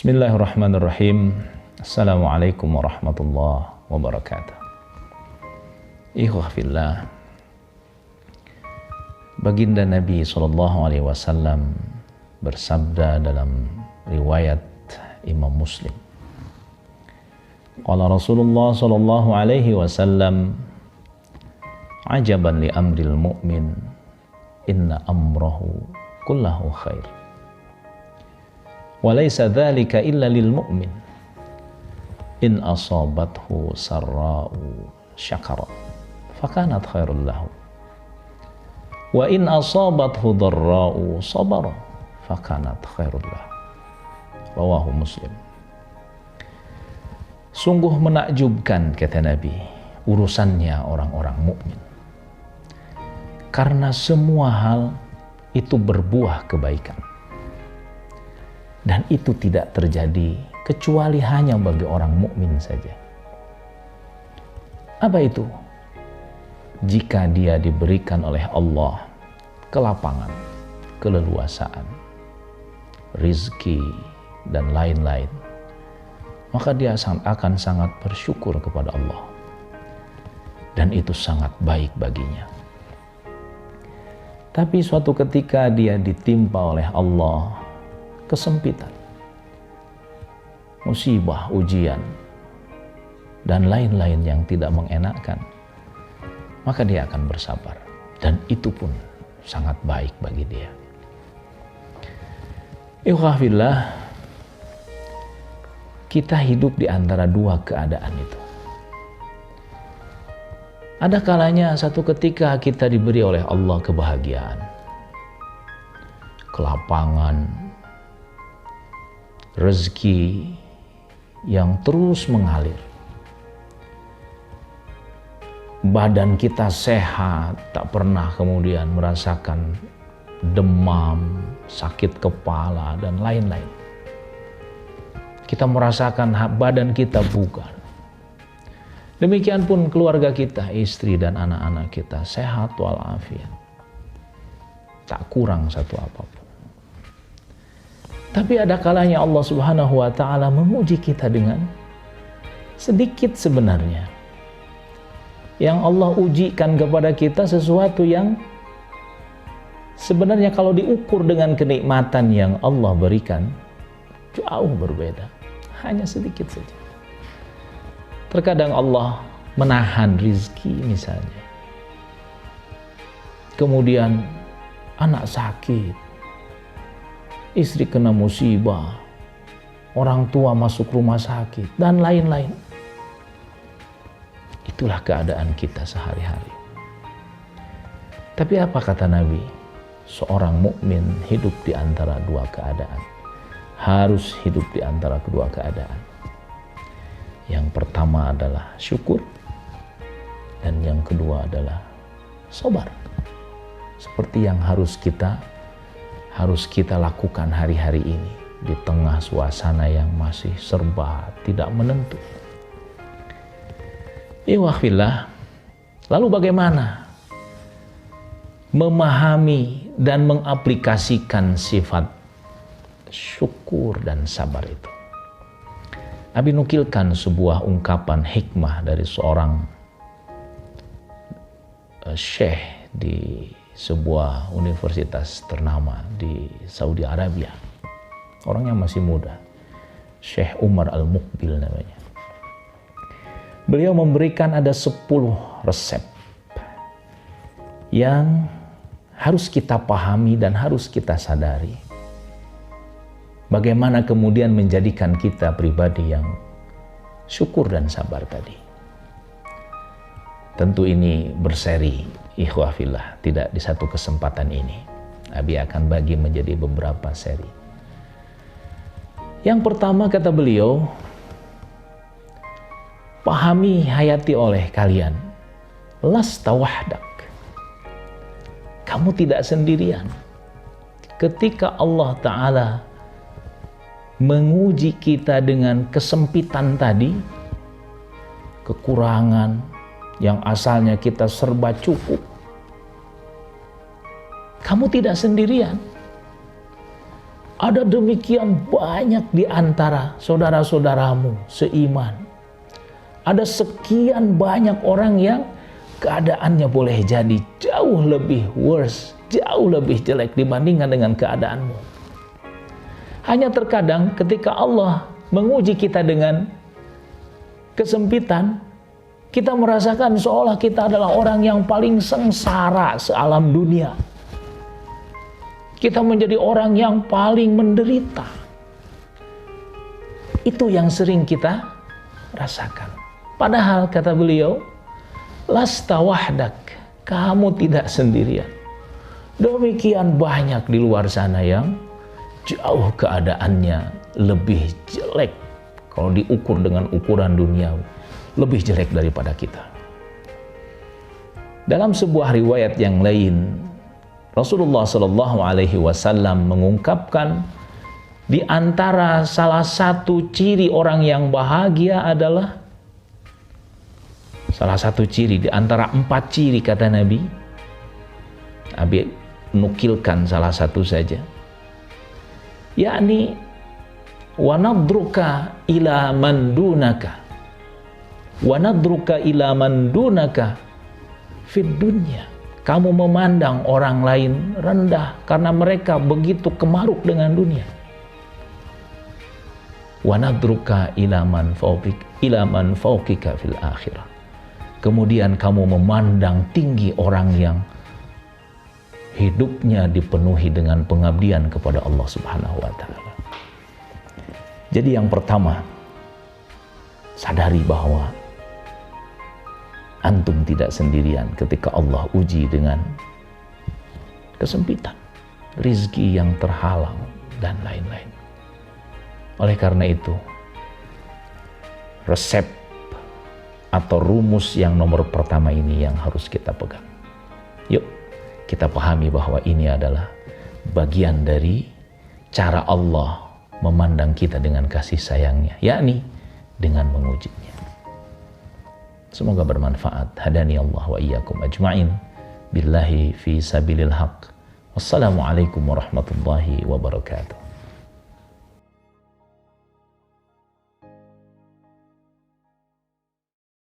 Bismillahirrahmanirrahim. Assalamualaikum warahmatullahi wabarakatuh. Ikhwah fillah, Baginda Nabi SAW bersabda dalam riwayat Imam Muslim. Qala Rasulullah SAW, ajaban li amril mu'min, inna amrahu kullahu khair. Wa laysa dhalika illa lil mu'min, in asabathu sarra'u syakara fakanat khairul lahu, wa in asabathu dharra'u sabara fakanat khairul lahu. Rawahu Muslim. Sungguh menakjubkan, kata Nabi, urusannya orang-orang mukmin, karena semua hal itu berbuah kebaikan, dan itu tidak terjadi kecuali hanya bagi orang mukmin saja. Apa itu? Jika dia diberikan oleh Allah kelapangan, keleluasaan, rizki, dan lain-lain, maka dia akan sangat bersyukur kepada Allah, dan itu sangat baik baginya. Tapi suatu ketika dia ditimpa oleh Allah kesempitan, musibah, ujian, dan lain-lain yang tidak mengenakkan, maka dia akan bersabar, dan itu pun sangat baik bagi dia. Ikhwah fillah, kita hidup di antara dua keadaan itu. Ada kalanya satu ketika kita diberi oleh Allah kebahagiaan, kelapangan, rezeki yang terus mengalir, badan kita sehat, tak pernah kemudian merasakan demam, sakit kepala, dan lain-lain. Kita merasakan badan kita bugar. Demikian pun keluarga kita, istri dan anak-anak kita sehat walafiat, tak kurang satu apapun. Tapi ada kalanya Allah Subhanahu wa Ta'ala menguji kita dengan sedikit sebenarnya. Yang Allah ujikan kepada kita sesuatu yang sebenarnya kalau diukur dengan kenikmatan yang Allah berikan, jauh berbeda. Hanya sedikit saja. Terkadang Allah menahan rizki misalnya. Kemudian anak sakit, istri kena musibah, orang tua masuk rumah sakit, dan lain-lain. Itulah keadaan kita sehari-hari. Tapi apa kata Nabi? Seorang mukmin hidup di antara dua keadaan. Harus hidup di antara kedua keadaan. Yang pertama adalah syukur, dan yang kedua adalah sabar. Seperti yang harus kita lakukan hari-hari ini di tengah suasana yang masih serba tidak menentu. Ikhwah fillah, lalu bagaimana memahami dan mengaplikasikan sifat syukur dan sabar itu? Nabi nukilkan sebuah ungkapan hikmah dari seorang syekh di sebuah universitas ternama di Saudi Arabia. Orang yang masih muda, Syekh Umar Al-Muqbil namanya. Beliau memberikan ada 10 resep yang harus kita pahami dan harus kita sadari. Bagaimana kemudian menjadikan kita pribadi yang syukur dan sabar tadi. Tentu ini berseri, ikhwah fillah, tidak di satu kesempatan ini. Nabi akan bagi menjadi beberapa seri. Yang pertama kata beliau, pahami, hayati oleh kalian, lasta wahdak. Kamu tidak sendirian. Ketika Allah Ta'ala menguji kita dengan kesempitan tadi, kekurangan yang asalnya kita serba cukup, kamu tidak sendirian. Ada demikian banyak di antara saudara-saudaramu seiman. Ada sekian banyak orang yang keadaannya boleh jadi jauh lebih worse, jauh lebih jelek dibandingkan dengan keadaanmu. Hanya terkadang ketika Allah menguji kita dengan kesempitan, kita merasakan seolah kita adalah orang yang paling sengsara sealam dunia. Kita menjadi orang yang paling menderita. Itu yang sering kita rasakan. Padahal kata beliau, lasta wahdak, kamu tidak sendirian. Demikian banyak di luar sana yang jauh keadaannya lebih jelek. Kalau diukur dengan ukuran duniawi, lebih jelek daripada kita. Dalam sebuah riwayat yang lain, Rasulullah Shallallahu Alaihi Wasallam mengungkapkan di antara salah satu ciri orang yang bahagia adalah salah satu ciri di antara 4 ciri kata Nabi. Nabi nukilkan salah satu saja, yakni wanadruka ila man dunaka, wanadruka ila man dunaka fid dunya. Kamu memandang orang lain rendah karena mereka begitu kemaruk dengan dunia. Wanadruka ila man fawqika fil akhirah. Kemudian kamu memandang tinggi orang yang hidupnya dipenuhi dengan pengabdian kepada Allah Subhanahu wa taala. Jadi yang pertama, sadari bahwa antum tidak sendirian ketika Allah uji dengan kesempitan, rizki yang terhalang, dan lain-lain. Oleh karena itu, resep atau rumus yang nomor pertama ini yang harus kita pegang. Yuk, kita pahami bahwa ini adalah bagian dari cara Allah memandang kita dengan kasih sayangnya, yakni dengan mengujinya. Semoga bermanfaat. Hadani Allah wa iyyakum ajma'in. Billahi fi sabilil haq. Wassalamualaikum warahmatullahi wabarakatuh.